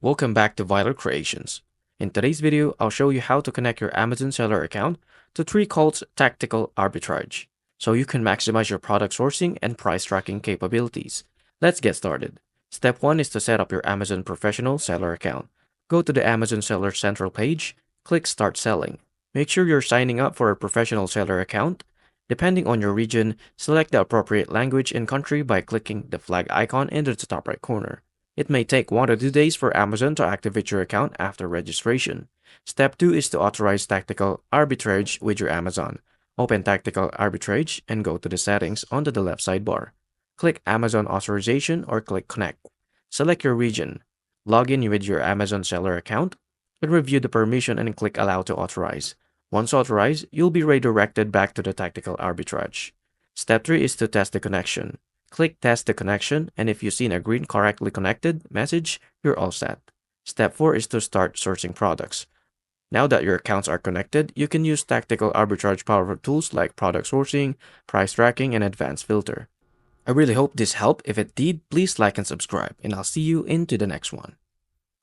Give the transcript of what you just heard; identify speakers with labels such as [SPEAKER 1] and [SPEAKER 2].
[SPEAKER 1] Welcome back to Vital Creations. In today's video, I'll show you how to connect your Amazon seller account to Threecolts Tactical Arbitrage, so you can maximize your product sourcing and price tracking capabilities. Let's get started. Step 1 is to set up your Amazon Professional Seller account. Go to the Amazon Seller Central page, click Start Selling. Make sure you're signing up for a professional seller account. Depending on your region, select the appropriate language and country by clicking the flag icon in the top right corner. It may take 1 to 2 days for Amazon to activate your account after registration. Step 2 is to authorize Tactical Arbitrage with your Amazon. Open Tactical Arbitrage and go to the settings on the left sidebar. Click Amazon Authorization or click Connect. Select your region. Log in with your Amazon seller account and review the permission and click Allow to authorize. Once authorized, you'll be redirected back to the Tactical Arbitrage. Step 3 is to test the connection. Click Test the connection, and if you see a green correctly connected message, you're all set. Step 4 is to start sourcing products. Now that your accounts are connected, you can use Tactical Arbitrage powerful tools like product sourcing, price tracking, and advanced filter. I really hope this helped. If it did, please like and subscribe, and I'll see you into the next one.